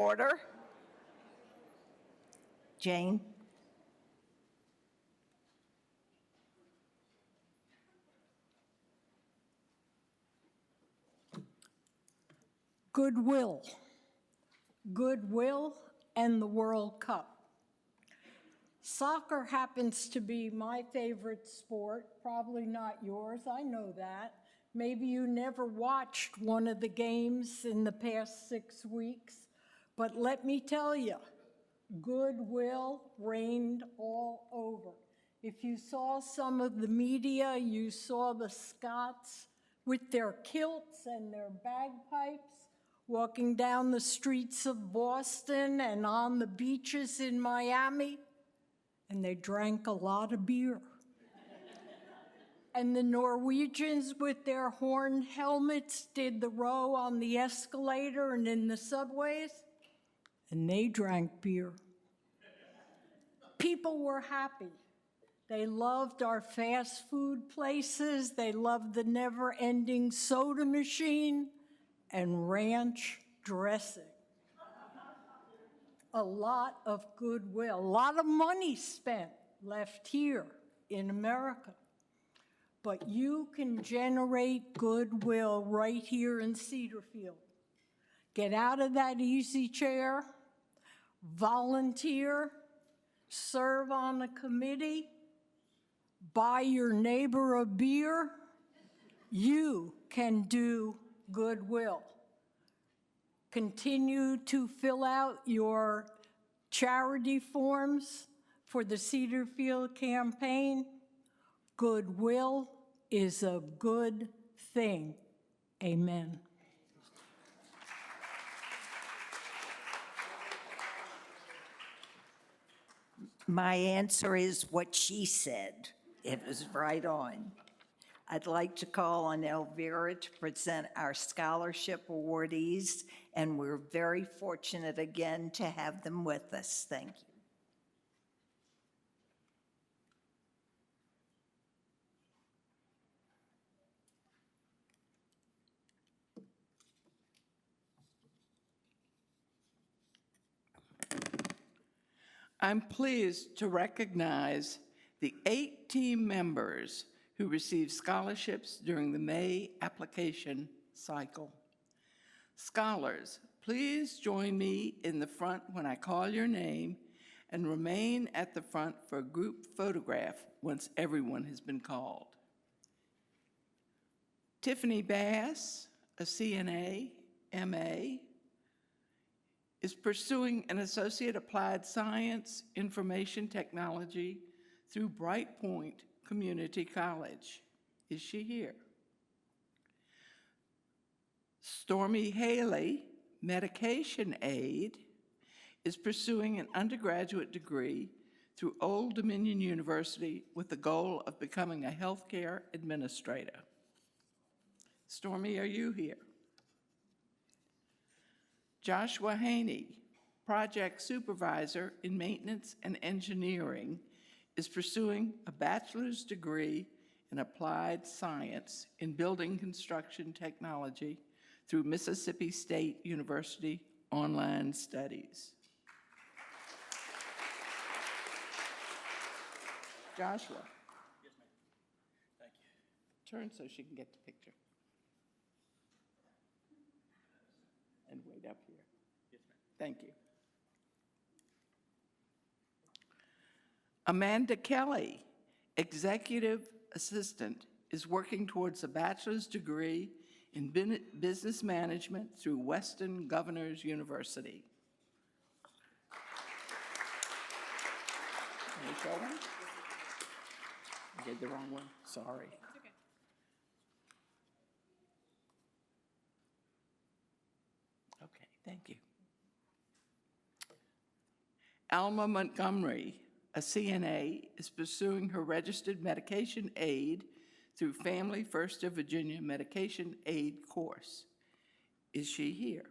Order. Jane? Goodwill. Goodwill and the World Cup. Soccer happens to be my favorite sport, probably not yours, I know that. Maybe you never watched one of the games in the past 6 weeks, but let me tell you, goodwill reigned all over. If you saw some of the media, you saw the Scots with their kilts and their bagpipes walking down the streets of Boston and on the beaches in Miami, and they drank a lot of beer. And the Norwegians with their horned helmets did the row on the escalator and in the subways, and they drank beer. People were happy. They loved our fast food places. They loved the never-ending soda machine and ranch dressing. A lot of goodwill, a lot of money spent left here in America. But you can generate goodwill right here in Cedarfield. Get out of that easy chair, volunteer, serve on a committee, buy your neighbor a beer. You can do goodwill. Continue to fill out your charity forms for the Cedarfield campaign. Goodwill is a good thing. Amen. My answer is what she said. It was right on. I'd like to call on Elvira to present our scholarship awardees, and we're very fortunate again to have them with us. Thank you. I'm pleased to recognize the 8 team members who received scholarships during the May application cycle. Scholars, please join me in the front when I call your name and remain at the front for a group photograph once everyone has been called. Tiffany Bass, a CNA, MA, is pursuing an Associate Applied Science Information Technology through Bright Point Community College. Is she here? Stormy Haley, medication aide, is pursuing an undergraduate degree through Old Dominion University with the goal of becoming a healthcare administrator. Stormy, are you here? Joshua Haney, project supervisor in maintenance and engineering, is pursuing a bachelor's degree in applied science in building construction technology through Mississippi State University online studies. Joshua. Yes, ma'am. Thank you. Turn so she can get the picture. And wait up here. Yes, ma'am. Thank you. Amanda Kelly, executive assistant, is working towards a bachelor's degree in business management through Western Governors University. Can we show one? I did the wrong one, sorry. Okay, thank you. Alma Montgomery, a CNA, is pursuing her registered medication aid through Family First of Virginia Medication Aid course. Is she here?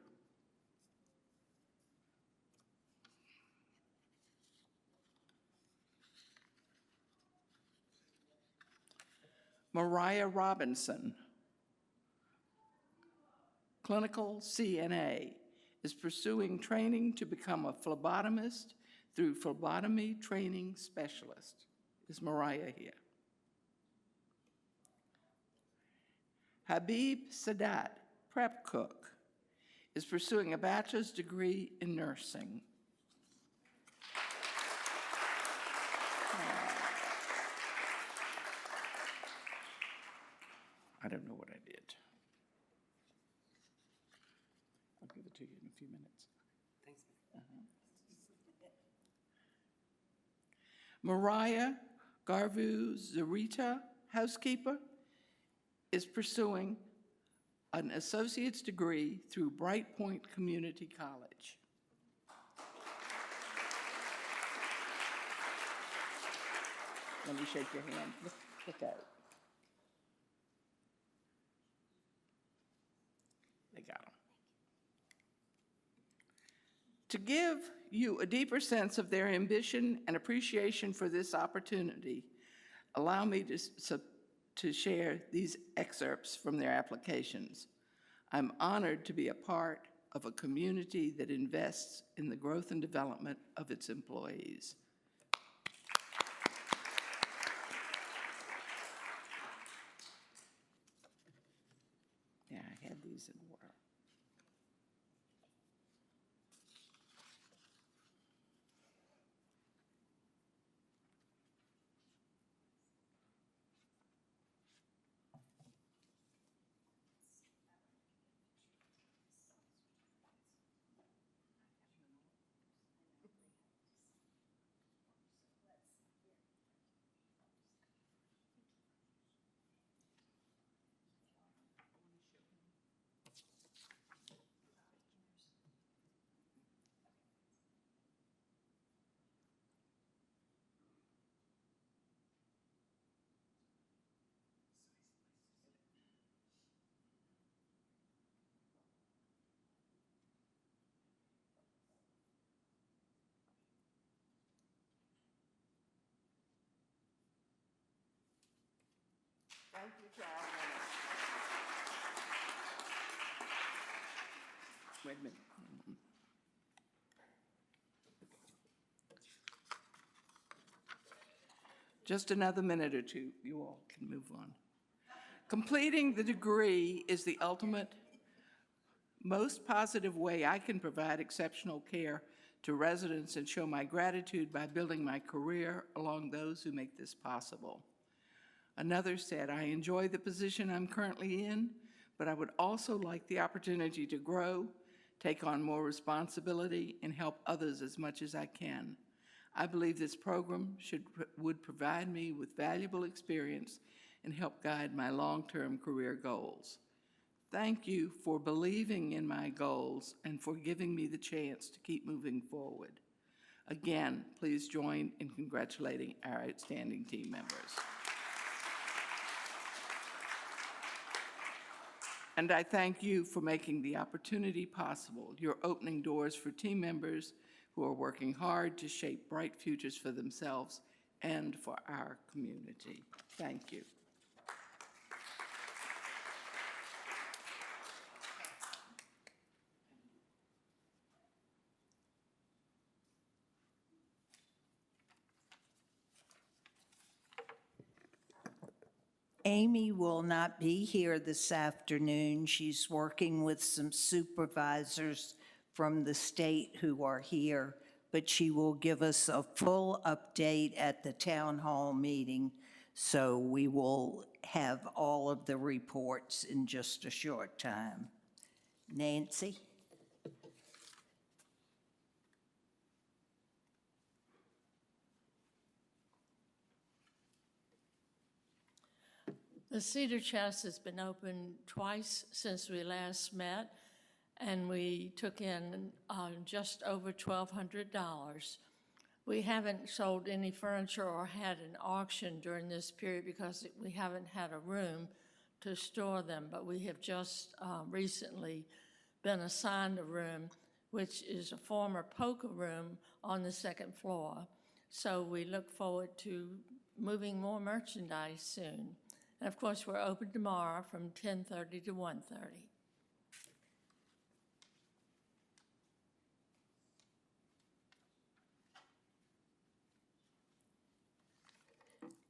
Mariah Robinson, clinical CNA, is pursuing training to become a phlebotomist through phlebotomy training specialist. Is Mariah here? Habib Sadat, prep cook, is pursuing a bachelor's degree in nursing. I don't know what I did. I'll give it to you in a few minutes. Thanks. Mariah Garvu Zarita, housekeeper, is pursuing an associate's degree through Bright Point Community College. Let me shake your hand. Look at it. They got them. To give you a deeper sense of their ambition and appreciation for this opportunity, allow me to share these excerpts from their applications. I'm honored to be a part of a community that invests in the growth and development of its employees. Yeah, I had these in order. Thank you, Carolyn. Wait a minute. Just another minute or two, you all can move on. Completing the degree is the ultimate, most positive way I can provide exceptional care to residents and show my gratitude by building my career along those who make this possible. Another said, I enjoy the position I'm currently in, but I would also like the opportunity to grow, take on more responsibility, and help others as much as I can. I believe this program would provide me with valuable experience and help guide my long-term career goals. Thank you for believing in my goals and for giving me the chance to keep moving forward. Again, please join in congratulating our outstanding team members. And I thank you for making the opportunity possible. You're opening doors for team members who are working hard to shape bright futures for themselves and for our community. Thank you. Amy will not be here this afternoon. She's working with some supervisors from the state who are here, but she will give us a full update at the town hall meeting. So we will have all of the reports in just a short time. Nancy? The Cedar Chest has been open twice since we last met, and we took in just over $1,200. We haven't sold any furniture or had an auction during this period because we haven't had a room to store them, but we have just recently been assigned a room, which is a former poker room on the second floor. So we look forward to moving more merchandise soon. And of course, we're open tomorrow from 10:30 to 1:30.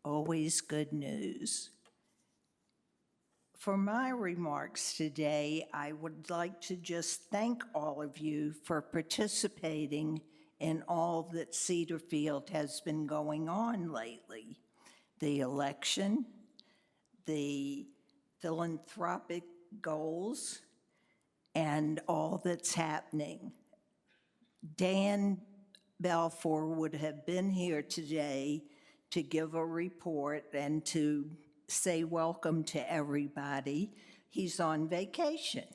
Always good news. For my remarks today, I would like to just thank all of you for participating in all that Cedarfield has been going on lately. The election, the philanthropic goals, and all that's happening. Dan Balfour would have been here today to give a report and to say welcome to everybody. He's on vacation.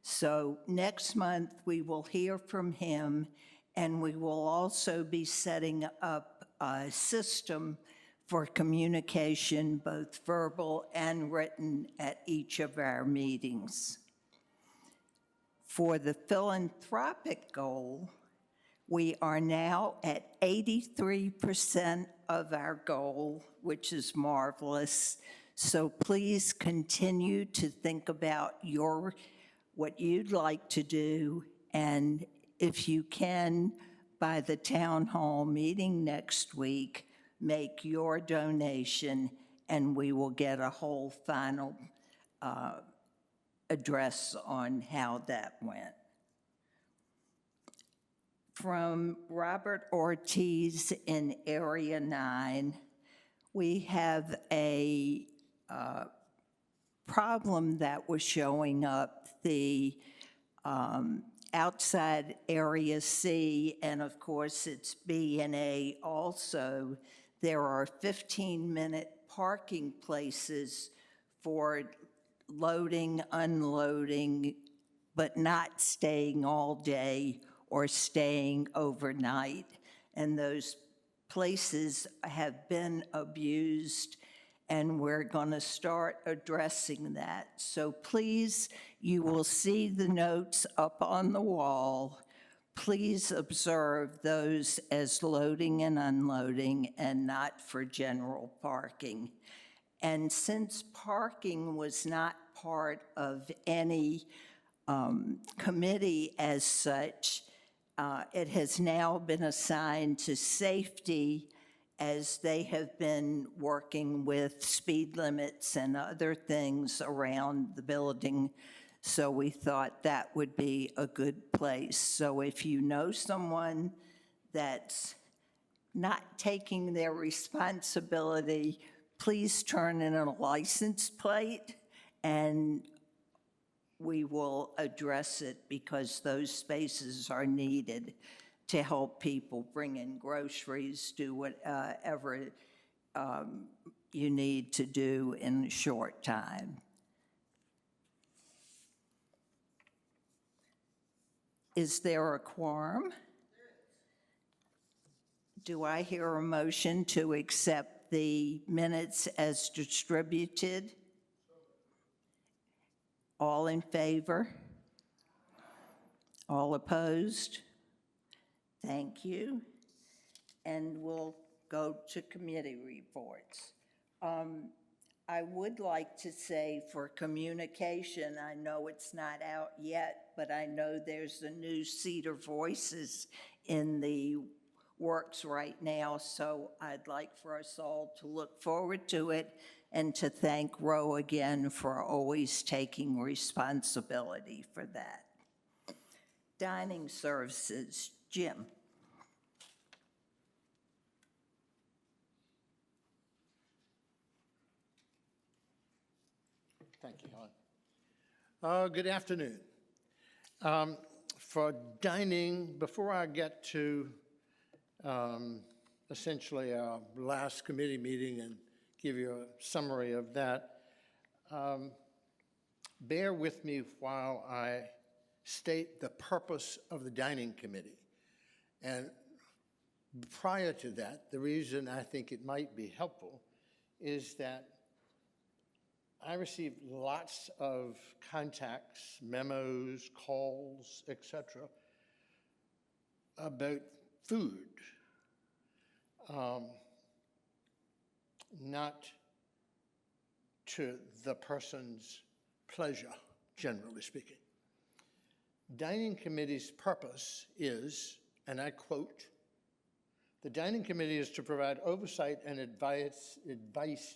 So next month, we will hear from him, and we will also be setting up a system for communication, both verbal and written, at each of our meetings. For the philanthropic goal, we are now at 83% of our goal, which is marvelous. So please continue to think about what you'd like to do, and if you can, by the town hall meeting next week, make your donation, and we will get a whole final address on how that went. From Robert Ortiz in Area 9, we have a problem that was showing up. The outside Area C, and of course it's B and A also, there are 15-minute parking places for loading, unloading, but not staying all day or staying overnight. And those places have been abused, and we're going to start addressing that. So please, you will see the notes up on the wall. Please observe those as loading and unloading and not for general parking. And since parking was not part of any committee as such, it has now been assigned to safety, as they have been working with speed limits and other things around the building. So we thought that would be a good place. So if you know someone that's not taking their responsibility, please turn in a license plate, and we will address it, because those spaces are needed to help people bring in groceries, do whatever you need to do in a short time. Is there a quorum? Do I hear a motion to accept the minutes as distributed? All in favor? All opposed? Thank you. And we'll go to committee reports. I would like to say, for communication, I know it's not out yet, but I know there's a new Cedar Voices in the works right now, so I'd like for us all to look forward to it and to thank Roe again for always taking responsibility for that. Dining services, Jim. Thank you, Helen. Good afternoon. For dining, before I get to essentially our last committee meeting and give you a summary of that, bear with me while I state the purpose of the dining committee. And prior to that, the reason I think it might be helpful is that I received lots of contacts, memos, calls, etc., about food, not to the person's pleasure, generally speaking. Dining committee's purpose is, and I quote, The dining committee is to provide oversight and advice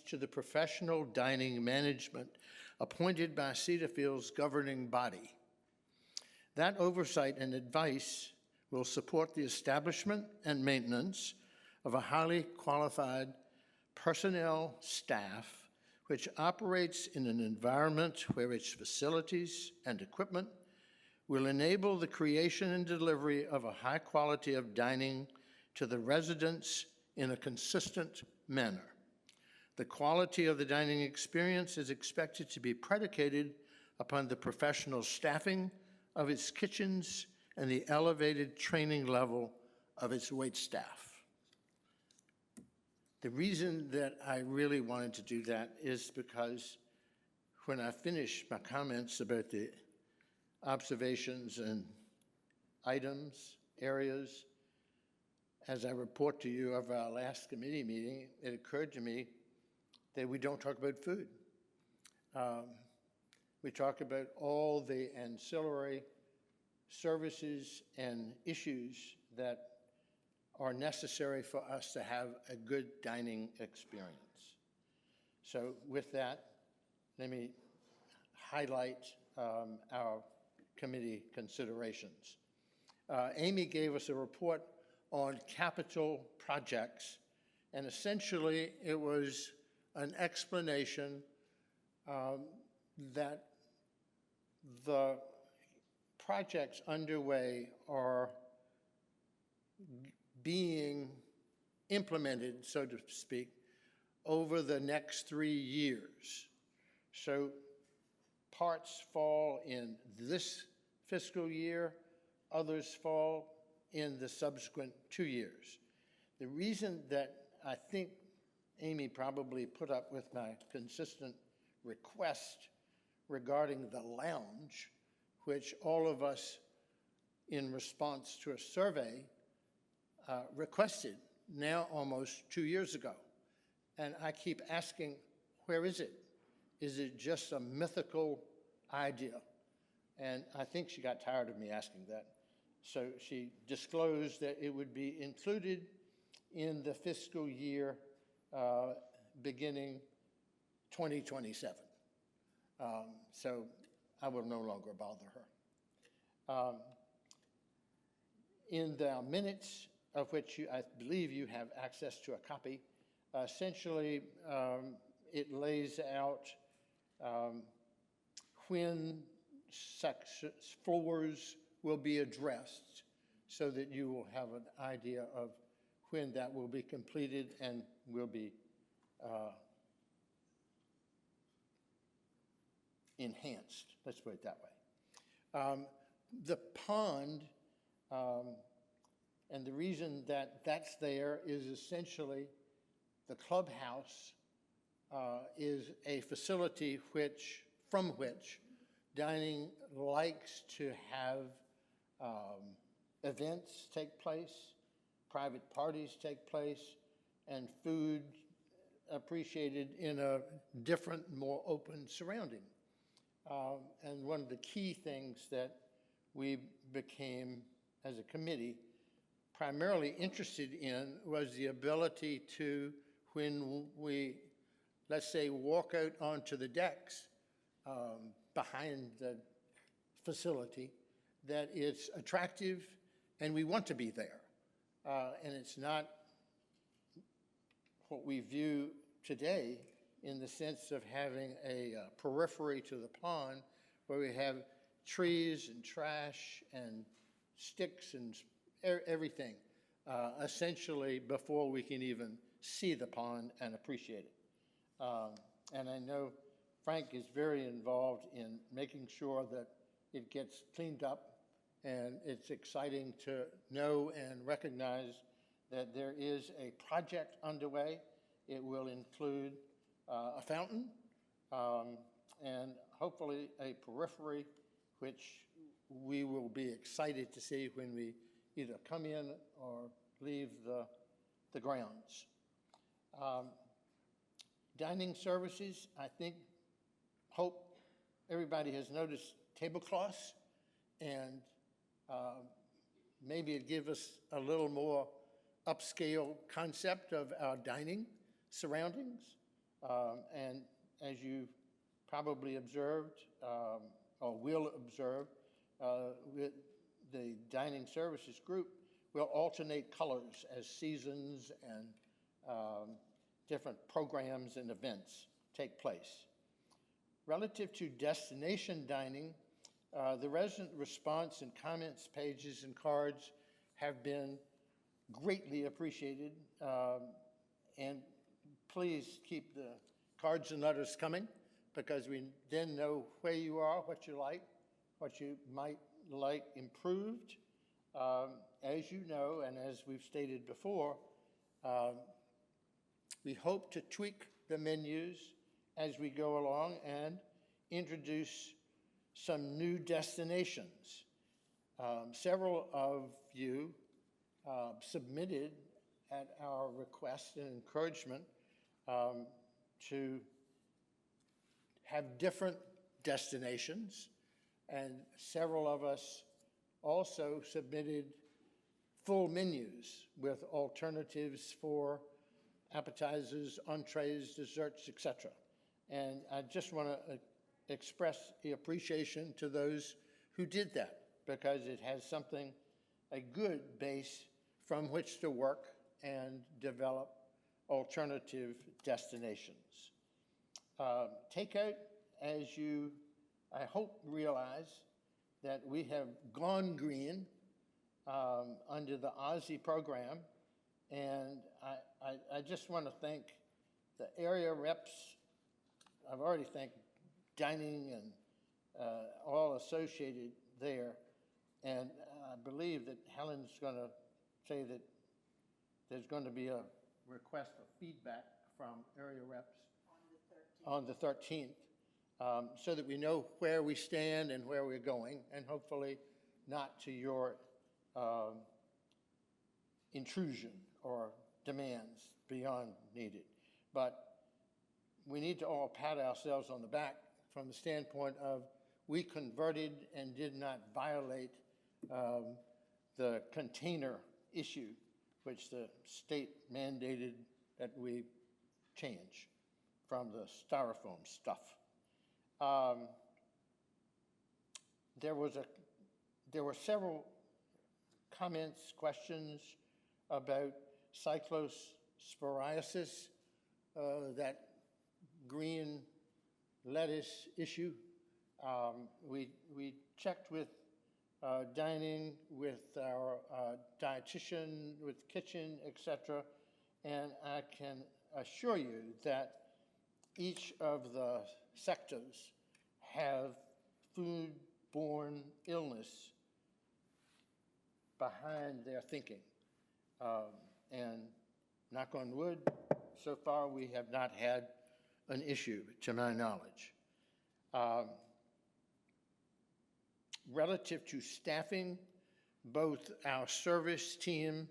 to the professional dining management appointed by Cedar Field's governing body. That oversight and advice will support the establishment and maintenance of a highly qualified personnel staff which operates in an environment where its facilities and equipment will enable the creation and delivery of a high quality of dining to the residents in a consistent manner. The quality of the dining experience is expected to be predicated upon the professional staffing of its kitchens and the elevated training level of its wait staff. The reason that I really wanted to do that is because when I finish my comments about the observations and items, areas, as I report to you of our last committee meeting, it occurred to me that we don't talk about food. We talk about all the ancillary services and issues that are necessary for us to have a good dining experience. So with that, let me highlight our committee considerations. Amy gave us a report on capital projects, and essentially it was an explanation that the projects underway are being implemented, so to speak, over the next 3 years. So parts fall in this fiscal year, others fall in the subsequent 2 years. The reason that I think Amy probably put up with my consistent request regarding the lounge, which all of us, in response to a survey, requested now almost 2 years ago. And I keep asking, where is it? Is it just a mythical idea? And I think she got tired of me asking that. So she disclosed that it would be included in the fiscal year beginning 2027. So I will no longer bother her. In the minutes, of which I believe you have access to a copy, essentially it lays out when floors will be addressed so that you will have an idea of when that will be completed and will be enhanced, let's put it that way. The pond, and the reason that that's there is essentially the clubhouse is a facility from which dining likes to have events take place, private parties take place, and food appreciated in a different, more open surrounding. And one of the key things that we became, as a committee, primarily interested in was the ability to, when we, let's say, walk out onto the decks behind the facility, that it's attractive and we want to be there. And it's not what we view today in the sense of having a periphery to the pond where we have trees and trash and sticks and everything, essentially before we can even see the pond and appreciate it. And I know Frank is very involved in making sure that it gets cleaned up, and it's exciting to know and recognize that there is a project underway. It will include a fountain and hopefully a periphery, which we will be excited to see when we either come in or leave the grounds. Dining services, I hope everybody has noticed tablecloths, and maybe it give us a little more upscale concept of our dining surroundings. And as you probably observed, or will observe, with the dining services group will alternate colors as seasons and different programs and events take place. Relative to destination dining, the resident response and comments pages and cards have been greatly appreciated. And please keep the cards and letters coming, because we then know where you are, what you like, what you might like improved. As you know, and as we've stated before, we hope to tweak the menus as we go along and introduce some new destinations. Several of you submitted at our request and encouragement to have different destinations, and several of us also submitted full menus with alternatives for appetizers, entrees, desserts, etc. And I just want to express the appreciation to those who did that, because it has something, a good base from which to work and develop alternative destinations. Takeout, as you, I hope, realize that we have gone green under the Aussie program, and I just want to thank the area reps. I've already thanked dining and all associated there, and I believe that Helen's going to say that there's going to be a request for feedback from area reps on the 13th, so that we know where we stand and where we're going, and hopefully not to your intrusion or demands beyond needed. But we need to all pat ourselves on the back from the standpoint of we converted and did not violate the container issue, which the state mandated that we change from the styrofoam stuff. There were several comments, questions about cyclosporiasis, that green lettuce issue. We checked with dining, with our dietitian, with kitchen, etc., and I can assure you that each of the sectors have food-borne illness behind their thinking. And knock on wood, so far we have not had an issue, to my knowledge. Relative to staffing, both our service team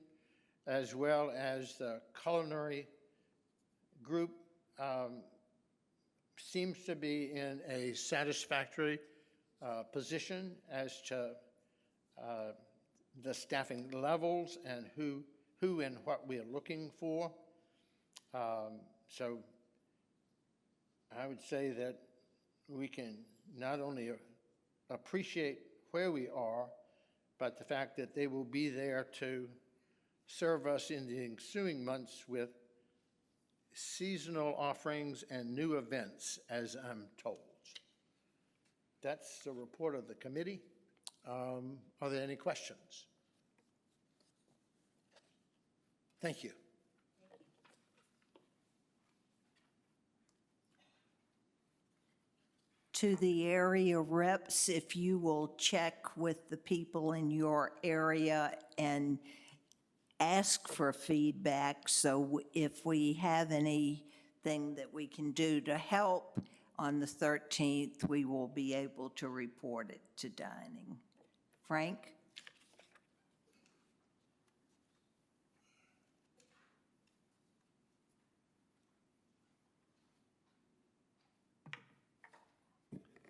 as well as the culinary group seems to be in a satisfactory position as to the staffing levels and who and what we are looking for. So I would say that we can not only appreciate where we are, but the fact that they will be there to serve us in the ensuing months with seasonal offerings and new events, as I'm told. That's the report of the committee. Are there any questions? Thank you. To the area reps, if you will check with the people in your area and ask for feedback, so if we have anything that we can do to help on the 13th, we will be able to report it to dining. Frank?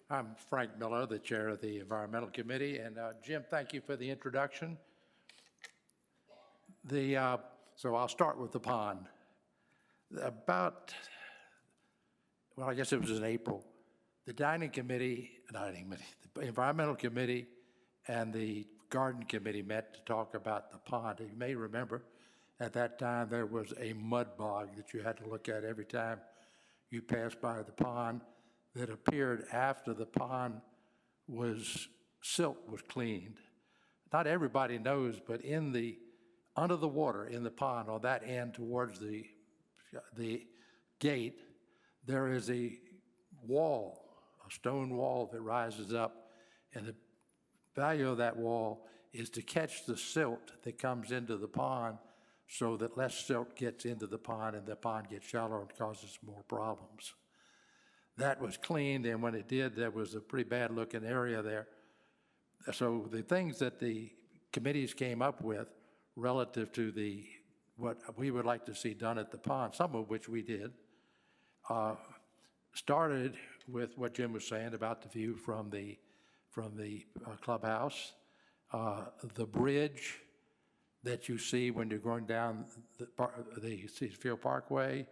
I'm Frank Miller, the chair of the Environmental Committee, and Jim, thank you for the introduction. The So I'll start with the pond. Well, I guess it was in April, the the environmental committee and the garden committee met to talk about the pond. You may remember, at that time, there was a mud bog that you had to look at every time you passed by the pond that appeared after the pond silt was cleaned. Not everybody knows, but under the water in the pond on that end towards the gate, there is a stone wall that rises up, and the value of that wall is to catch the silt that comes into the pond so that less silt gets into the pond and the pond gets shallower and causes more problems. That was cleaned, and when it did, there was a pretty bad-looking area there. So the things that the committees came up with relative to what we would like to see done at the pond, some of which we did, started with what Jim was saying about the view from the clubhouse, the bridge that you see when you're going down the Field Parkway.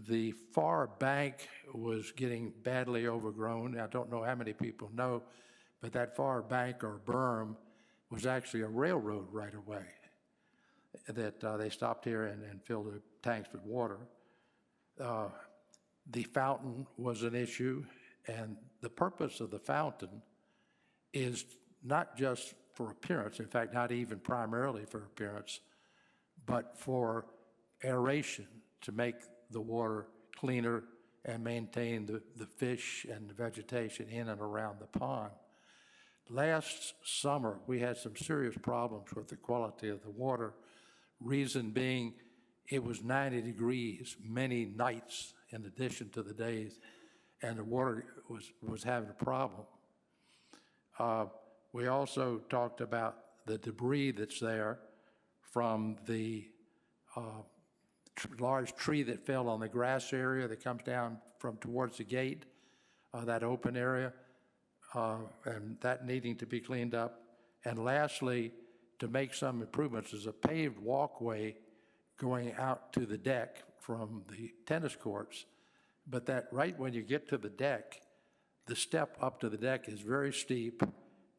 The far bank was getting badly overgrown. I don't know how many people know, but that far bank or berm was actually a railroad right away that they stopped here and filled the tanks with water. The fountain was an issue, and the purpose of the fountain is not just for appearance, in fact, not even primarily for appearance, but for aeration, to make the water cleaner and maintain the fish and the vegetation in and around the pond. Last summer, we had some serious problems with the quality of the water, reason being it was 90 degrees many nights in addition to the days, and the water was having a problem. We also talked about the debris that's there from the large tree that fell on the grass area that comes down from towards the gate, that open area, and that needing to be cleaned up. And lastly, to make some improvements, is a paved walkway going out to the deck from the tennis courts, but that right when you get to the deck, the step up to the deck is very steep,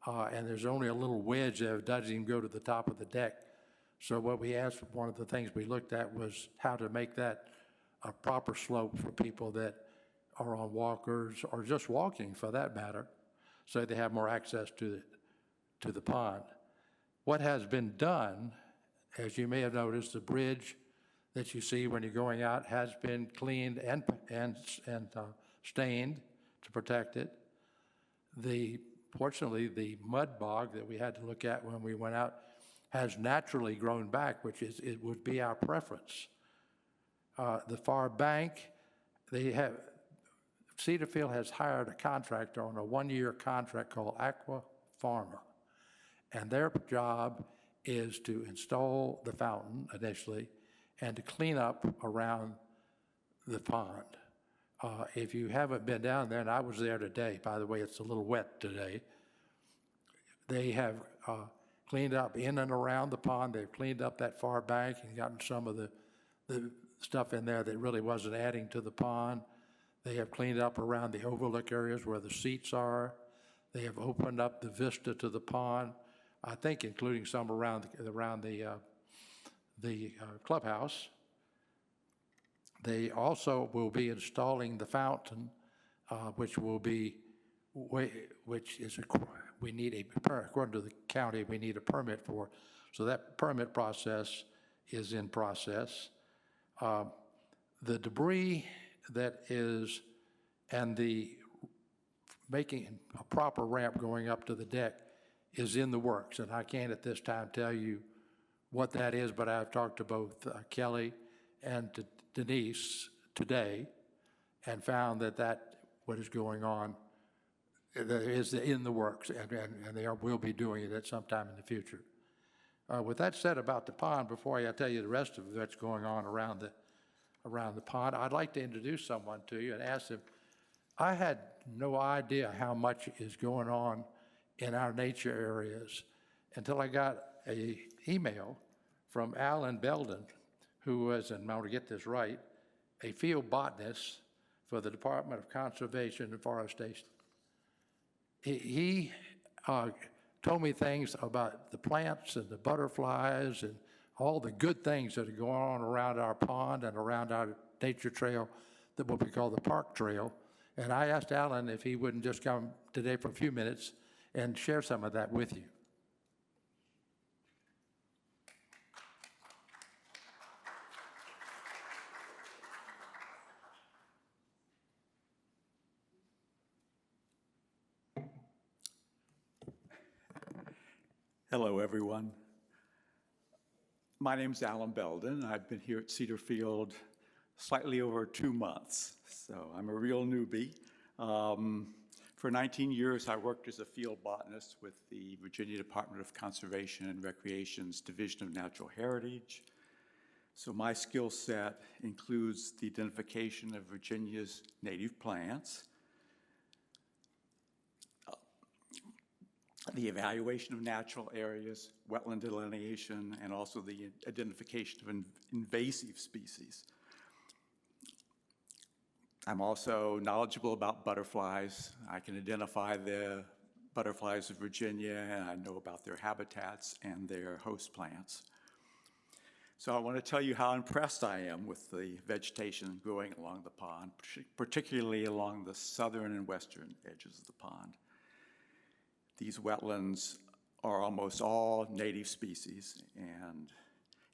and there's only a little wedge there that doesn't even go to the top of the deck. So what we asked, one of the things we looked at was how to make that a proper slope for people that are on walkers or just walking for that matter, so they have more access to the pond. What has been done, as you may have noticed, the bridge that you see when you're going out has been cleaned and stained to protect it. Fortunately, the mud bog that we had to look at when we went out has naturally grown back, it would be our preference. The far bank, Cedarfield has hired a contractor on a one-year contract called Aqua Pharma, and their job is to install the fountain initially and to clean up around the pond. If you haven't been down there, and I was there today, by the way, it's a little wet today, they have cleaned up in and around the pond. They've cleaned up that far bank and gotten some of the stuff in there that really wasn't adding to the pond. They have cleaned up around the overlook areas where the seats are. They have opened up the vista to the pond, I think including some around the clubhouse. They also will be installing the fountain, which is we need according to the county, we need a permit for. So that permit process is in process. The debris that is, and the making a proper ramp going up to the deck is in the works. And I can't at this time tell you what that is, but I've talked to both Kelly and to Denise today and found that what is going on is in the works, and they will be doing it at some time in the future. With that said about the pond, before I tell you the rest of what's going on around the pond, I'd like to introduce someone to you and ask them. I had no idea how much is going on in our nature areas until I got an email from Alan Belden, who was, and I want to get this right, a field botanist for the Department of Conservation and Forestation. He told me things about the plants and the butterflies and all the good things that are going on around our pond and around our nature trail, that what we call the park trail. And I asked Alan if he wouldn't just come today for a few minutes and share some of that with you. Hello, everyone. My name's Alan Belden. I've been here at Cedar Field slightly over 2 months, so I'm a real newbie. For 19 years, I worked as a field botanist with the Virginia Department of Conservation and Recreation's Division of Natural Heritage. So my skill set includes the identification of Virginia's native plants, the evaluation of natural areas, wetland delineation, and also the identification of invasive species. I'm also knowledgeable about butterflies. I can identify the butterflies of Virginia, and I know about their habitats and their host plants. So I want to tell you how impressed I am with the vegetation growing along the pond, particularly along the southern and western edges of the pond. These wetlands are almost all native species, and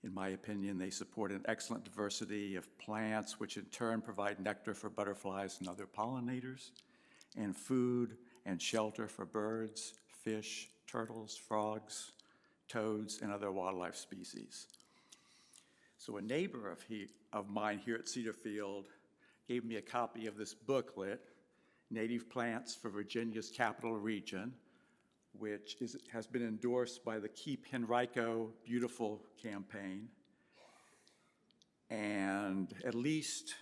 in my opinion, they support an excellent diversity of plants, which in turn provide nectar for butterflies and other pollinators, and food and shelter for birds, fish, turtles, frogs, toads, and other wildlife species. So a neighbor of mine here at Cedar Field gave me a copy of this booklet, Native Plants for Virginia's Capital Region, which has been endorsed by the Keep Henrico Beautiful campaign. And at least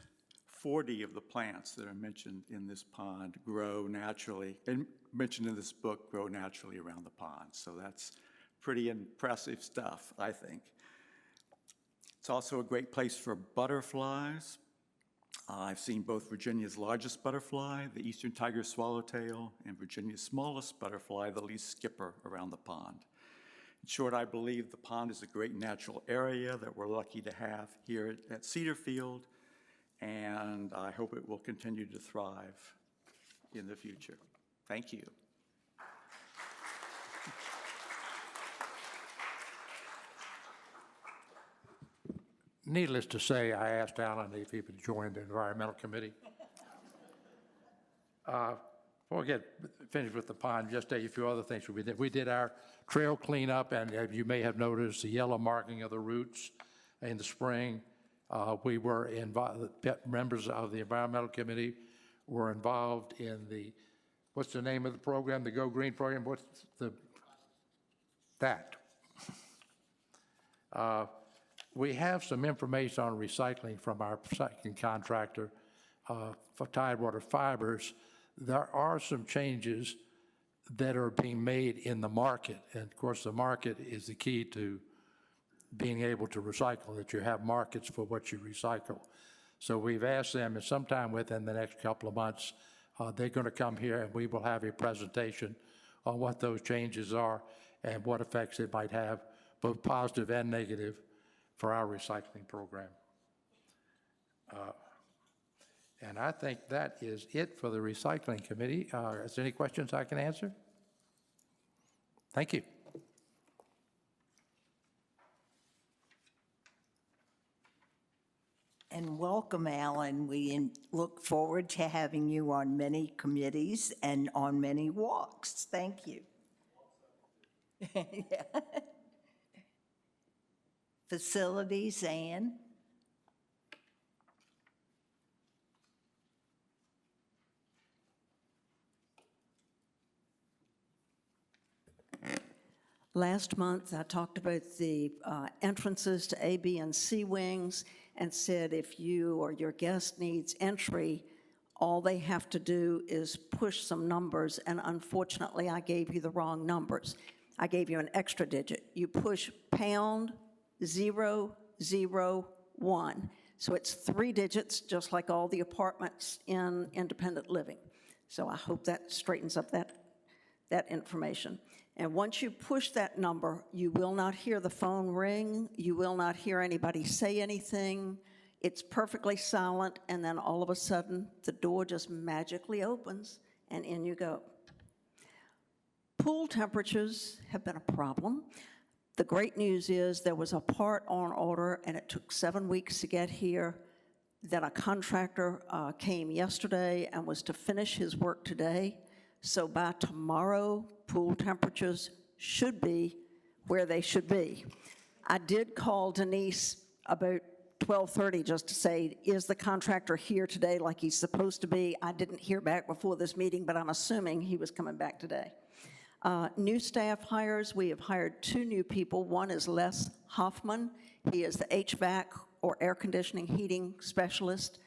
40 of the plants that are mentioned in this pond grow naturally, and mentioned in this book, grow naturally around the pond. So that's pretty impressive stuff, I think. It's also a great place for butterflies. I've seen both Virginia's largest butterfly, the eastern tiger swallowtail, and Virginia's smallest butterfly, the least skipper, around the pond. In short, I believe the pond is a great natural area that we're lucky to have here at Cedar Field, and I hope it will continue to thrive in the future. Thank you. Needless to say, I asked Alan if he would join the Environmental Committee. Before we get finished with the pond, just a few other things we did. We did our trail cleanup, and you may have noticed the yellow marking of the roots in the spring. We were involved, members of the Environmental Committee were involved in the, what's the name of the program, the Go Green program? What's that? We have some information on recycling from our second contractor for Tidewater Fibers. There are some changes that are being made in the market. And of course, the market is the key to being able to recycle, that you have markets for what you recycle. So we've asked them, and sometime within the next couple of months, they're going to come here and we will have a presentation on what those changes are and what effects it might have, both positive and negative, for our recycling program. And I think that is it for the Recycling Committee. Is there any questions I can answer? Thank you. And welcome, Alan. We look forward to having you on many committees and on many walks. Thank you. Yeah. Facilities, Ann? Last month, I talked about the entrances to A, B, and C wings and said if you or your guest needs entry, all they have to do is push some numbers, and unfortunately, I gave you the wrong numbers. I gave you an extra digit. You push pound S1R1. So it's 3 digits, just like all the apartments in independent living. So I hope that straightens up that information. And once you push that number, you will not hear the phone ring, you will not hear anybody say anything. It's perfectly silent, and then all of a sudden, the door just magically opens, and in you go. Pool temperatures have been a problem. The great news is there was a part on order, and it took 7 weeks to get here. Then a contractor came yesterday and was to finish his work today. So by tomorrow, pool temperatures should be where they should be. I did call Denise about 12:30 just to say, is the contractor here today like he's supposed to be? I didn't hear back before this meeting, but I'm assuming he was coming back today. New staff hires, we have hired 2 new people. One is Les Hoffman. He is the HVAC or air conditioning heating specialist.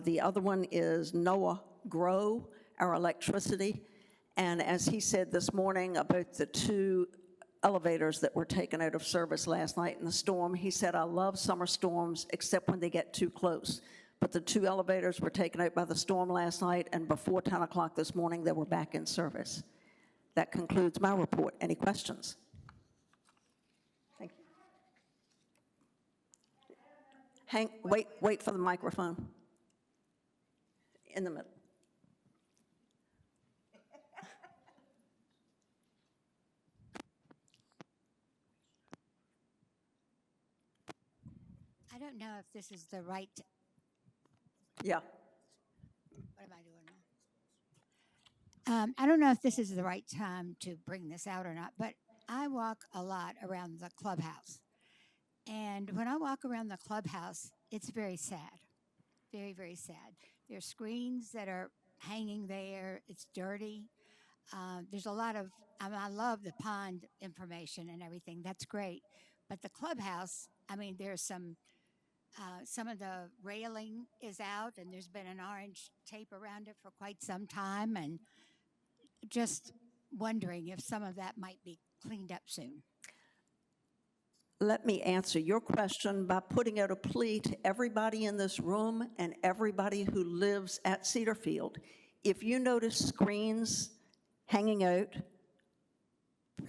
The other one is Noah Grow, our electricity. And as he said this morning about the 2 elevators that were taken out of service last night in the storm, he said, I love summer storms except when they get too close. But the 2 elevators were taken out by the storm last night, and before 10 o'clock this morning, they were back in service. That concludes my report. Any questions? Thank you. Wait for the microphone. In the middle. I don't know if this is the right, Yeah. what am I doing now? I don't know if this is the right time to bring this out or not, but I walk a lot around the clubhouse. And when I walk around the clubhouse, it's very sad. Very, very sad. There's screens that are hanging there. It's dirty. There's a lot of, I love the pond information and everything. That's great. But the clubhouse, I mean, there's some of the railing is out, and there's been an orange tape around it for quite some time, and just wondering if some of that might be cleaned up soon. Let me answer your question by putting out a plea to everybody in this room and everybody who lives at Cedarfield. If you notice screens hanging out,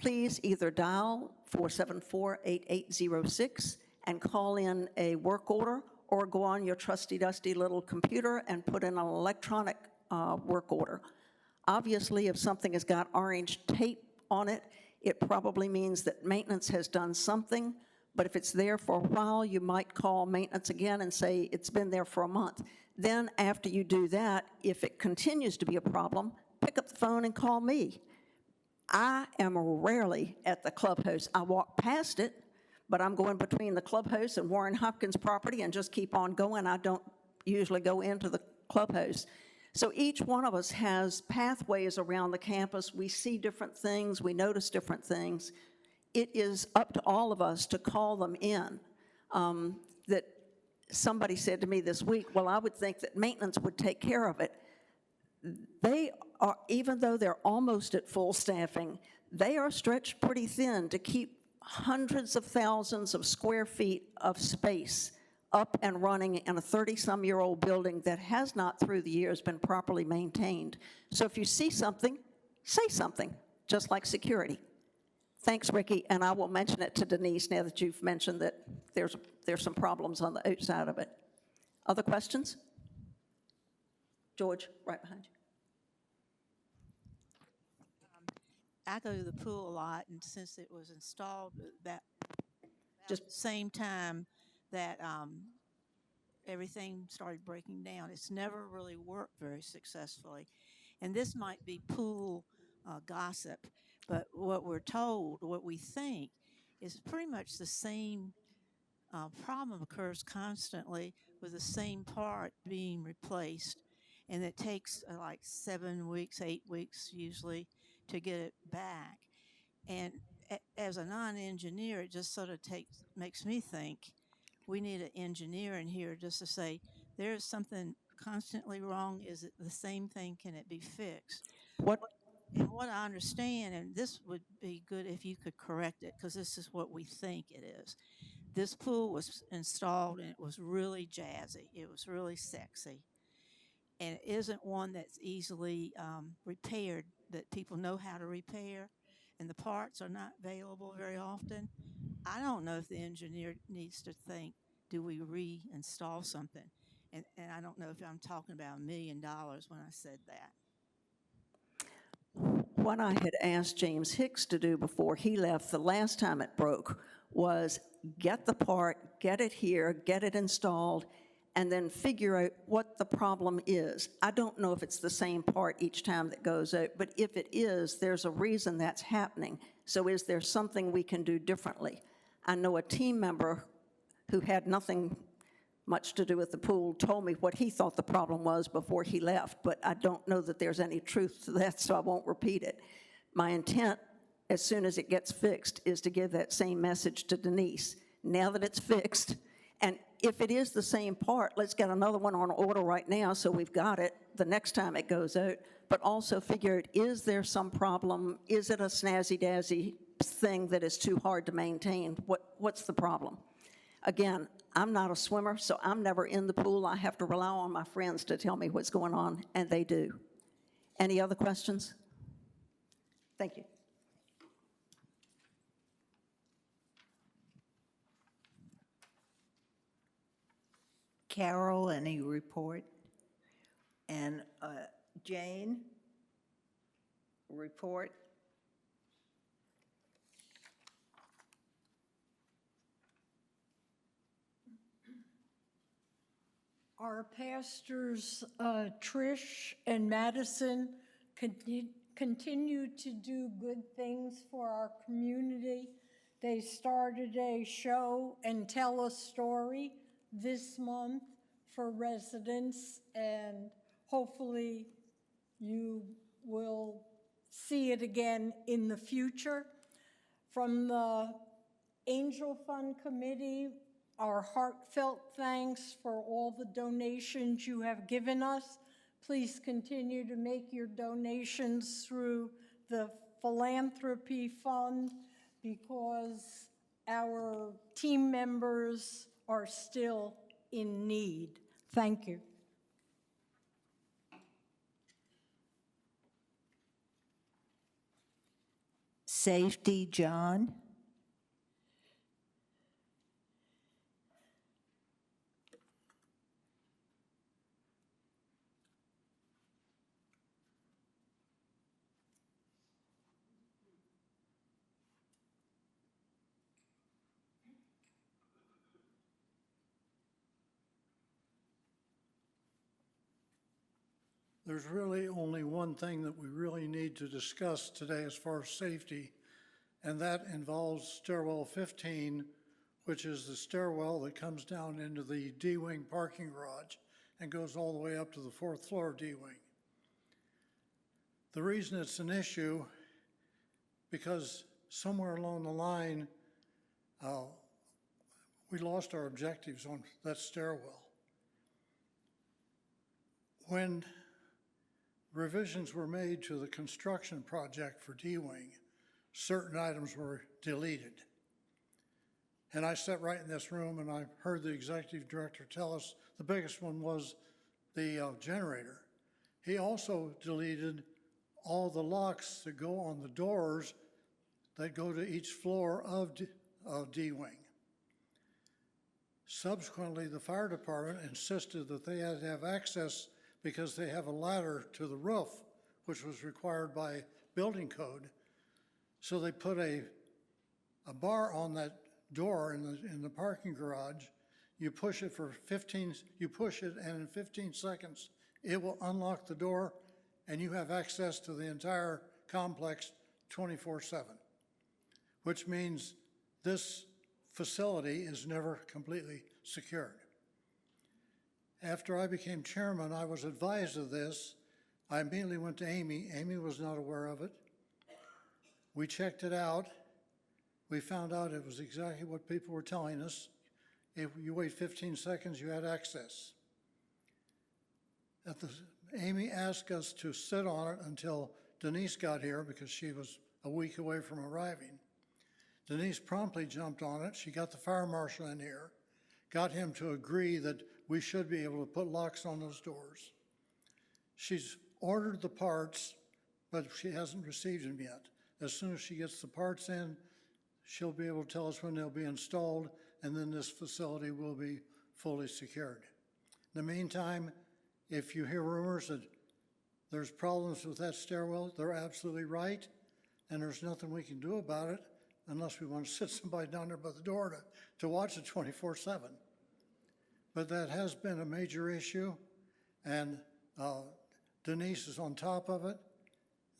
please either dial 474-8806 and call in a work order, or go on your trusty dusty little computer and put in an electronic work order. Obviously, if something has got orange tape on it, it probably means that maintenance has done something, but if it's there for a while, you might call maintenance again and say, it's been there for a month. Then after you do that, if it continues to be a problem, pick up the phone and call me. I am rarely at the clubhouse. I walk past it, but I'm going between the clubhouse and Warren Hopkins property and just keep on going. I don't usually go into the clubhouse. So each one of us has pathways around the campus. We see different things. We notice different things. It is up to all of us to call them in. That somebody said to me this week, well, I would think that maintenance would take care of it. They are, even though they're almost at full staffing, they are stretched pretty thin to keep hundreds of thousands of square feet of space up and running in a 30-some-year-old building that has not, through the years, been properly maintained. So if you see something, say something, just like security. Thanks, Ricky, and I will mention it to Denise now that you've mentioned that there's some problems on the outside of it. Other questions? George, right behind you. I go to the pool a lot, and since it was installed that Just same time that everything started breaking down, it's never really worked very successfully. And this might be pool gossip, but what we're told, what we think, is pretty much the same problem occurs constantly with the same part being replaced. And it takes like 7 weeks, 8 weeks usually to get it back. And as a non-engineer, it just sort of makes me think we need an engineer in here just to say, there's something constantly wrong. Is it the same thing? Can it be fixed? And what I understand, and this would be good if you could correct it, because this is what we think it is. This pool was installed and it was really jazzy. It was really sexy. And it isn't one that's easily repaired, that people know how to repair, and the parts are not available very often. I don't know if the engineer needs to think, do we reinstall something? And I don't know if I'm talking about $1 million when I said that. What I had asked James Hicks to do before he left the last time it broke was get the part, get it here, get it installed, and then figure out what the problem is. I don't know if it's the same part each time that goes out, but if it is, there's a reason that's happening. So is there something we can do differently? I know a team member who had nothing much to do with the pool told me what he thought the problem was before he left, but I don't know that there's any truth to that, so I won't repeat it. My intent, as soon as it gets fixed, is to give that same message to Denise. Now that it's fixed, and if it is the same part, let's get another one on order right now so we've got it the next time it goes out, but also figure out, is there some problem? Is it a snazzy-dazzy thing that is too hard to maintain? What's the problem? Again, I'm not a swimmer, so I'm never in the pool. I have to rely on my friends to tell me what's going on, and they do. Any other questions? Thank you. Carol, any report? And Jane, report? Our pastors, Trish and Madison, continue to do good things for our community. They started a show and tell a story this month for residents, and hopefully you will see it again in the future. From the Angel Fund Committee, our heartfelt thanks for all the donations you have given us. Please continue to make your donations through the philanthropy fund because our team members are still in need. Thank you. Safety, John? There's really only one thing that we really need to discuss today as far as safety, and that involves stairwell 15, which is the stairwell that comes down into the D-wing parking garage and goes all the way up to the 4th floor of D-wing. The reason it's an issue, because somewhere along the line, we lost our objectives on that stairwell. When revisions were made to the construction project for D-wing, certain items were deleted. And I sat right in this room and I heard the executive director tell us the biggest one was the generator. He also deleted all the locks that go on the doors that go to each floor of D-wing. Subsequently, the fire department insisted that they had to have access because they have a ladder to the roof, which was required by building code. So they put a bar on that door in the parking garage. You push it for 15, you push it, and in 15 seconds, it will unlock the door, and you have access to the entire complex 24/7, which means this facility is never completely secured. After I became chairman, I was advised of this. I immediately went to Amy. Amy was not aware of it. We checked it out. We found out it was exactly what people were telling us. If you wait 15 seconds, you had access. Amy asked us to sit on it until Denise got here because she was a week away from arriving. Denise promptly jumped on it. She got the fire marshal in here, got him to agree that we should be able to put locks on those doors. She's ordered the parts, but she hasn't received them yet. As soon as she gets the parts in, she'll be able to tell us when they'll be installed, and then this facility will be fully secured. In the meantime, if you hear rumors that there's problems with that stairwell, they're absolutely right, and there's nothing we can do about it unless we want to sit somebody down there by the door to watch it 24/7. But that has been a major issue, and Denise is on top of it.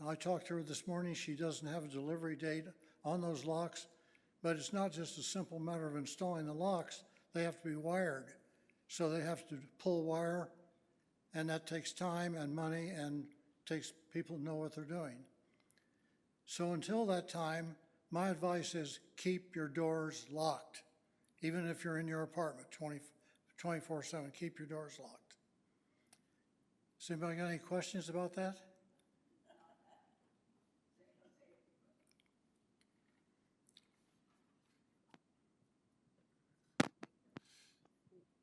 I talked to her this morning. She doesn't have a delivery date on those locks, but it's not just a simple matter of installing the locks. They have to be wired. So they have to pull wire, and that takes time and money and takes people to know what they're doing. So until that time, my advice is keep your doors locked. Even if you're in your apartment 24/7, keep your doors locked. Has anybody got any questions about that?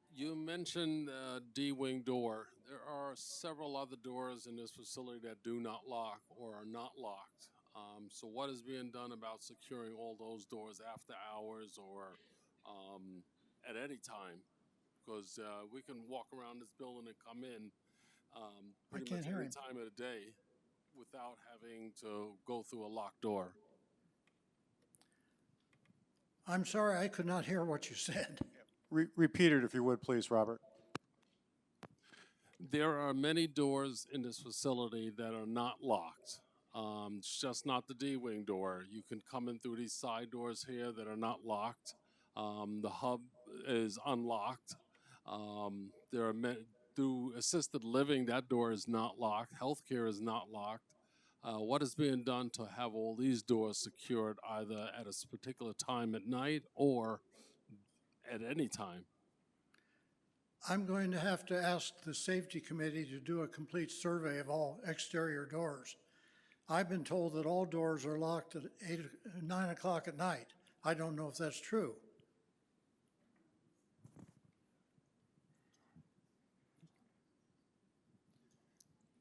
You mentioned D-wing door. There are several other doors in this facility that do not lock or are not locked. So what is being done about securing all those doors after hours or at any time? Because we can walk around this building and come in pretty can't much hear any him. time of the day without having to go through a locked door. I'm sorry, I could not hear what you said. Repeat it if you would, please, Robert. There are many doors in this facility that are not locked. It's just not the D-wing door. You can come in through these side doors here that are not locked. The hub is unlocked. There are through assisted living, that door is not locked. Healthcare is not locked. What is being done to have all these doors secured either at a particular time at night or at any time? I'm going to have to ask the safety committee to do a complete survey of all exterior doors. I've been told that all doors are locked at 9 o'clock at night. I don't know if that's true.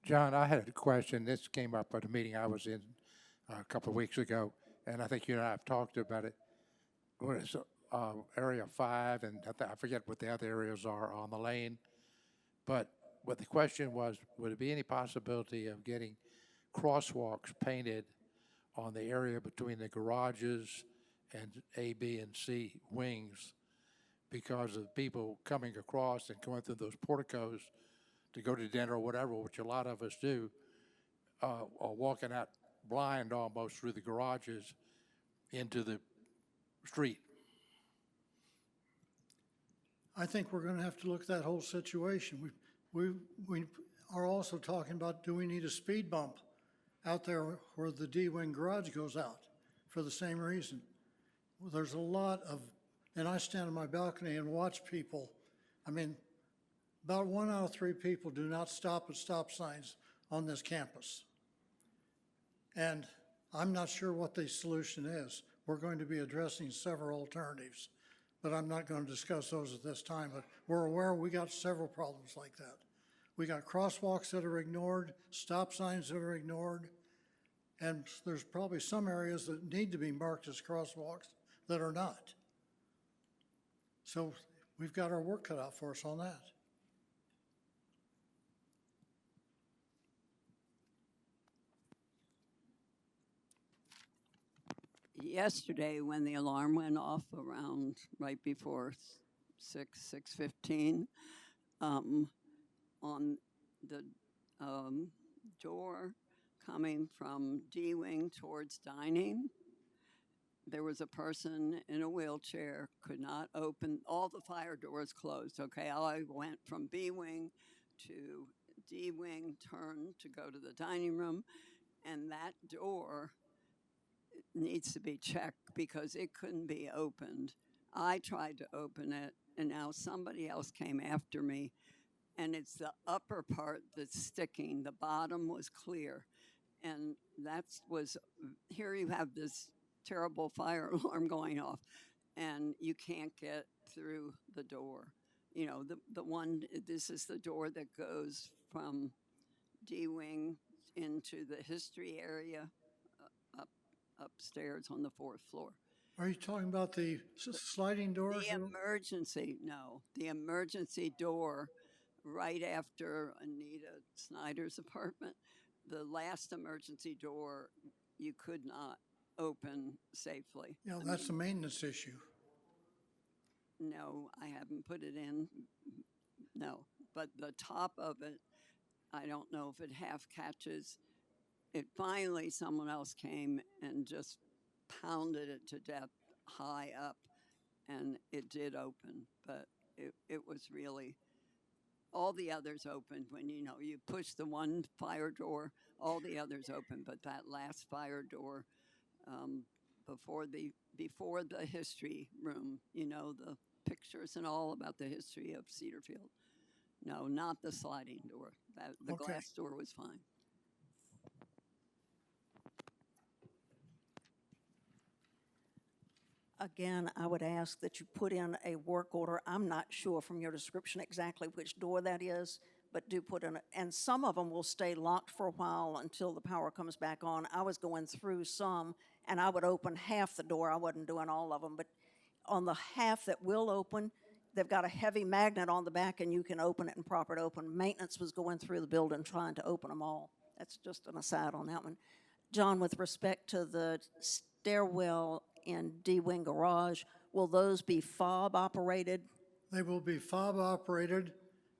John, I had a question. This came up at a meeting I was in a couple of weeks ago, and I think you and I have talked about it. What is Area 5, and I forget what the other areas are on the lane. But what the question was, would there be any possibility of getting crosswalks painted on the area between the garages and A, B, and C wings because of people coming across and going through those porticos to go to dinner or whatever, which a lot of us do, or walking out blind almost through the garages into the street? I think we're going to have to look at that whole situation. We are also talking about, do we need a speed bump out there where the D-wing garage goes out for the same reason? Well, there's a lot of, and I stand on my balcony and watch people. I mean, about 1 out of 3 people do not stop at stop signs on this campus. And I'm not sure what the solution is. We're going to be addressing several alternatives, but I'm not going to discuss those at this time. But we're aware we got several problems like that. We got crosswalks that are ignored, stop signs that are ignored, and there's probably some areas that need to be marked as crosswalks that are not. So we've got our work cut out for us on that. Yesterday, when the alarm went off around right before 6:15, on the door coming from D-Wing towards dining, there was a person in a wheelchair, could not open, all the fire doors closed, okay? I went from B-Wing to D-Wing, turned to go to the dining room, and that door needs to be checked because it couldn't be opened. I tried to open it, and now somebody else came after me, and it's the upper part that's sticking. The bottom was clear. And here you have this terrible fire alarm going off, and you can't get through the door. You know, this is the door that goes from D Wing into the history area upstairs on the 4th floor. Are you talking about the sliding doors? The emergency door right after Anita Snyder's apartment. The last emergency door you could not open safely. Yeah, that's a maintenance issue. No, I haven't put it in. No, but the top of it, I don't know if it half catches. Finally, someone else came and just pounded it to death high up, and it did open, but it was really, all the others opened when, you push the one fire door, all the others opened, but that last fire door, before the history room, the pictures and all about the history of Cedarfield. No, not the sliding door. The Okay. glass door was fine. Again, I would ask that you put in a work order. I'm not sure from your description exactly which door that is, but do put in, and some of them will stay locked for a while until the power comes back on. I was going through some, and I would open half the door. I wasn't doing all of them, but on the half that will open, they've got a heavy magnet on the back, and you can open it and prop it open. Maintenance was going through the building trying to open them all. That's just an aside on that one. John, with respect to the stairwell in D-Wing Garage, will those be fob operated? They will be fob operated,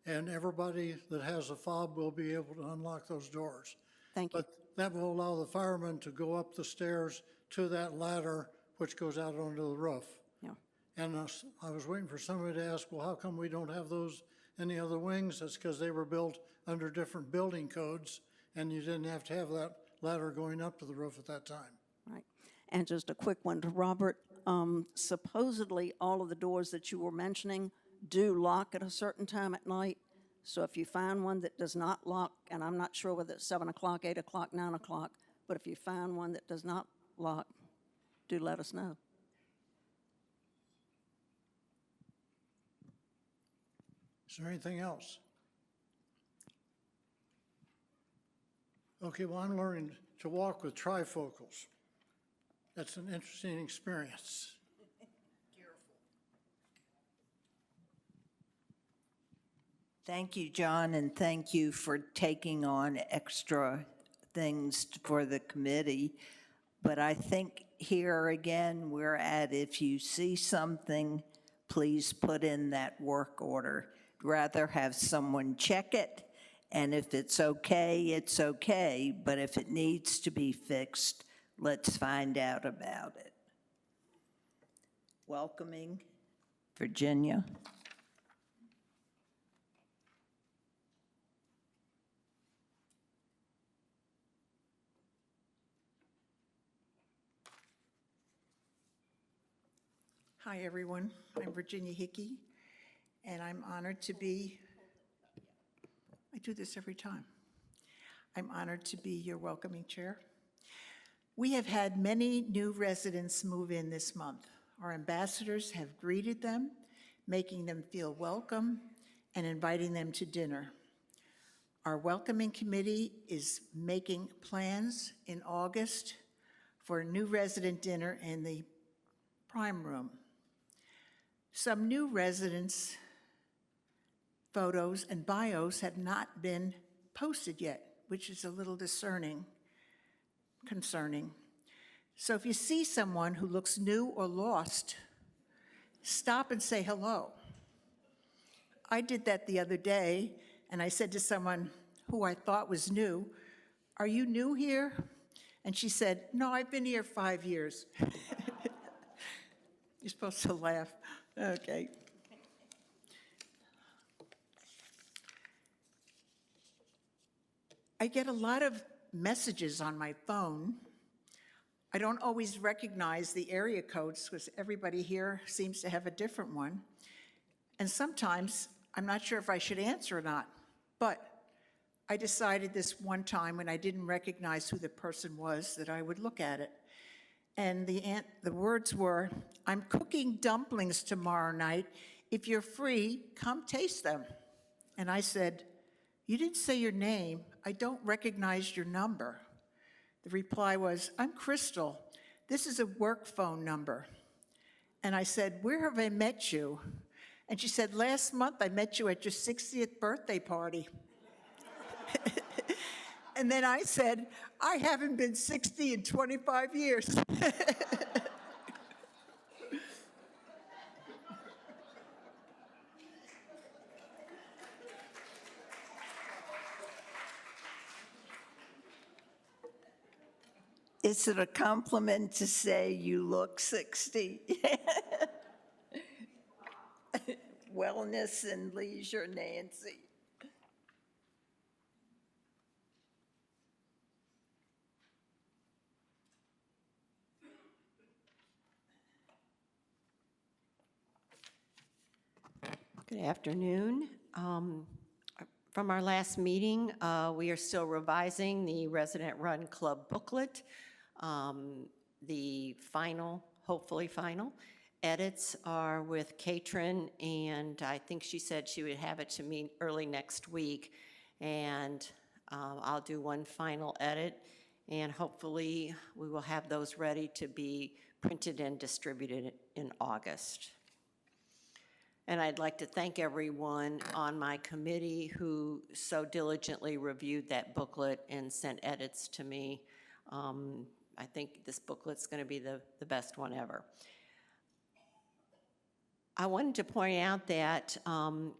and everybody that has a fob will be able to unlock those doors. Thank you. But that will allow the firemen to go up the stairs to that ladder, which goes out onto the roof. Yeah. And I was waiting for somebody to ask, well, how come we don't have those in the other wings? That's because they were built under different building codes, and you didn't have to have that ladder going up to the roof at that time. Right. And just a quick one to Robert. Supposedly, all of the doors that you were mentioning do lock at a certain time at night. So if you find one that does not lock, and I'm not sure whether it's 7 o'clock, 8 o'clock, 9 o'clock, but if you find one that does not lock, do let us know. Is there anything else? Okay, well, I'm learning to walk with trifocals. That's an interesting experience. Thank you, John, and thank you for taking on extra things for the committee. But I think here again, we're at, if you see something, please put in that work order. Rather have someone check it, and if it's okay, it's okay. But if it needs to be fixed, let's find out about it. Welcoming Virginia. Hi, everyone. I'm Virginia Hickey, and I'm honored to be, I do this every time. I'm honored to be your welcoming chair. We have had many new residents move in this month. Our ambassadors have greeted them, making them feel welcome and inviting them to dinner. Our welcoming committee is making plans in August for a new resident dinner in the Prime Room. Some new residents' photos and bios have not been posted yet, which is a little concerning. So if you see someone who looks new or lost, stop and say hello. I did that the other day, and I said to someone who I thought was new, "Are you new here?" And she said, "No, I've been here 5 years." You're supposed to laugh. Okay. I get a lot of messages on my phone. I don't always recognize the area codes because everybody here seems to have a different one. And sometimes I'm not sure if I should answer or not. But I decided this one time when I didn't recognize who the person was that I would look at it. And the words were, "I'm cooking dumplings tomorrow night. If you're free, come taste them." And I said, "You didn't say your name. I don't recognize your number." The reply was, "I'm Crystal. This is a work phone number." And I said, "Where have I met you?" And she said, "Last month I met you at your 60th birthday party." And then I said, "I haven't been 60 in 25 years." Is it a compliment to say you look 60? Wellness and leisure, Nancy. Good afternoon. From our last meeting, we are still revising the resident-run club booklet. The final, hopefully final, edits are with Katrin, and I think she said she would have it to me early next week. And I'll do one final edit, and hopefully we will have those ready to be printed and distributed in August. And I'd like to thank everyone on my committee who so diligently reviewed that booklet and sent edits to me. I think this booklet's going to be the best one ever. I wanted to point out that, and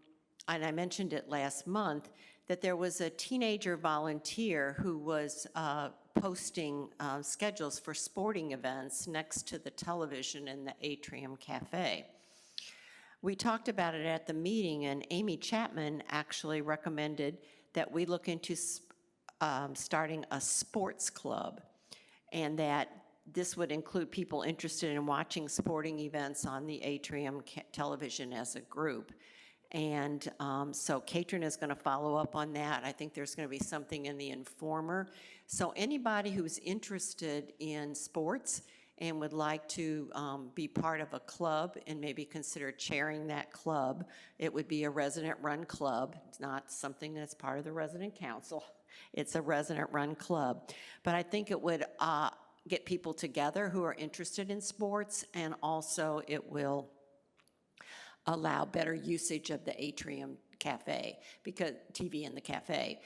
I mentioned it last month, that there was a teenager volunteer who was posting schedules for sporting events next to the television in the Atrium Cafe. We talked about it at the meeting, and Amy Chapman actually recommended that we look into starting a sports club, and that this would include people interested in watching sporting events on the Atrium television as a group. And so Katrin is going to follow up on that. I think there's going to be something in the Informer. So anybody who's interested in sports and would like to be part of a club and maybe consider chairing that club, it would be a resident-run club. It's not something that's part of the resident council. It's a resident-run club. But I think it would get people together who are interested in sports, and also it will allow better usage of the Atrium Cafe, because TV in the cafe.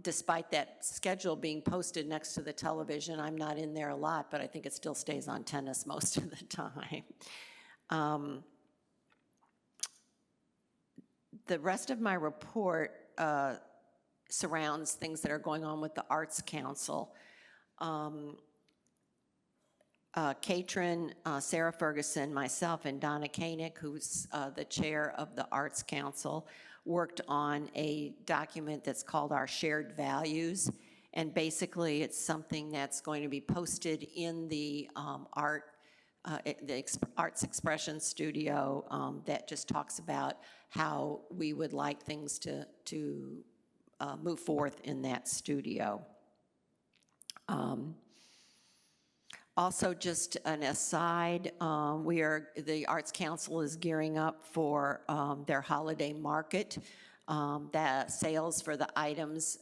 Despite that schedule being posted next to the television, I'm not in there a lot, but I think it still stays on tennis most of the time. The rest of my report surrounds things that are going on with the Arts Council. Katrin, Sarah Ferguson, myself, and Donna Koenig, who's the chair of the Arts Council, worked on a document that's called our Shared Values. And basically, it's something that's going to be posted in the Arts Expression Studio that just talks about how we would like things to move forth in that studio. Also, just an aside, the Arts Council is gearing up for their holiday market. The sales for items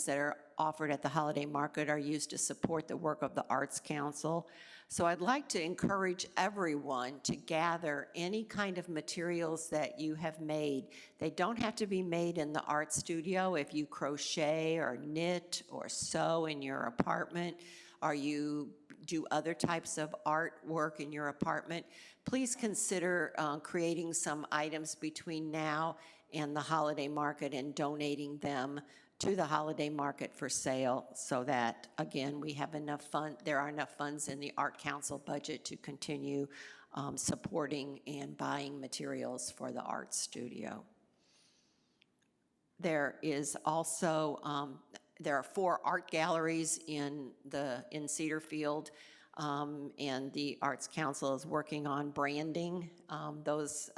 that are offered at the holiday market are used to support the work of the Arts Council. So I'd like to encourage everyone to gather any kind of materials that you have made. They don't have to be made in the art studio. If you crochet or knit or sew in your apartment, or you do other types of artwork in your apartment, please consider creating some items between now and the holiday market and donating them to the holiday market for sale, so that, again, we have enough fund. There are enough funds in the Art Council budget to continue supporting and buying materials for the art studio. There is also there are 4 art galleries in Cedarfield, and the Arts Council is working on branding those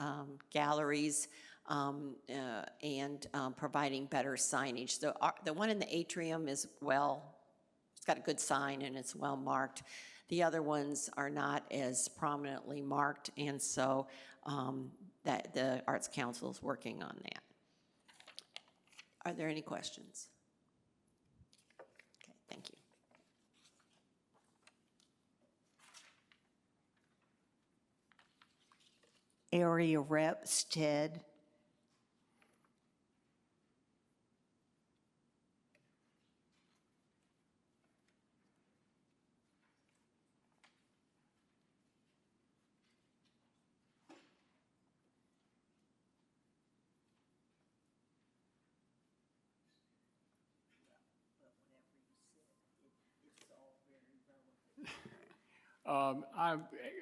galleries and providing better signage. The one in the atrium is it's got a good sign and it's well marked. The other ones are not as prominently marked, and so that the Arts Council is working on that. Are there any questions? Okay, thank you. Area Reps, Ted.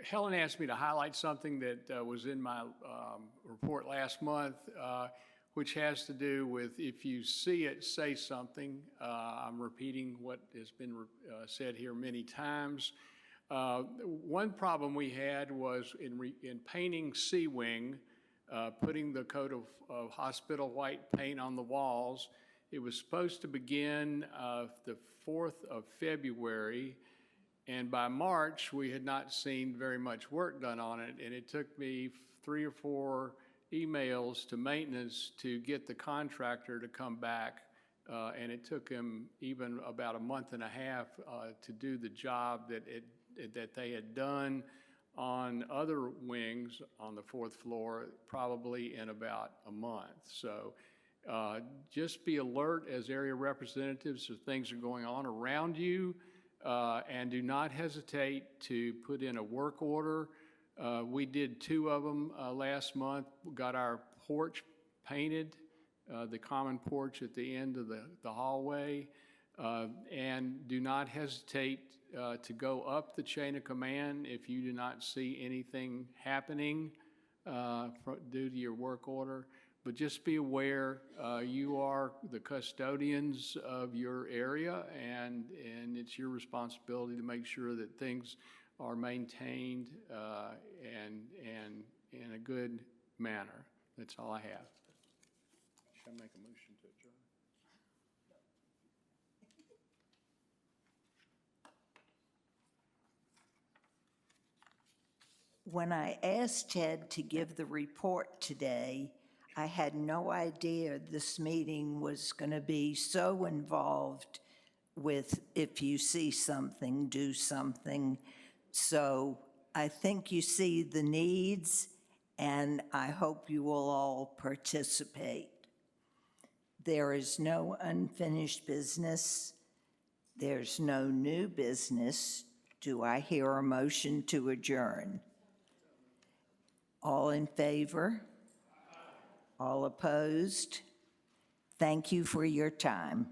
Helen asked me to highlight something that was in my report last month, which has to do with if you see it, say something. I'm repeating what has been said here many times. One problem we had was in painting C-Wing, putting the coat of hospital white paint on the walls. It was supposed to begin the 4th of February, and by March, we had not seen very much work done on it, and it took me 3 or 4 emails to maintenance to get the contractor to come back, and it took him even about a month and a half to do the job that they had done on other wings on the 4th floor, probably in about a month. So just be alert as area representatives if things are going on around you. And do not hesitate to put in a work order. We did 2 of them last month. We got our porch painted, the common porch at the end of the hallway. And do not hesitate to go up the chain of command if you do not see anything happening due to your work order. But just be aware, you are the custodians of your area, and it's your responsibility to make sure that things are maintained and in a good manner. That's all I have. Should I make a motion to adjourn? When I asked Ted to give the report today, I had no idea this meeting was going to be so involved with if you see something, do something. So I think you see the needs, and I hope you will all participate. There is no unfinished business. There's no new business. Do I hear a motion to adjourn? All in favor? All opposed? Thank you for your time.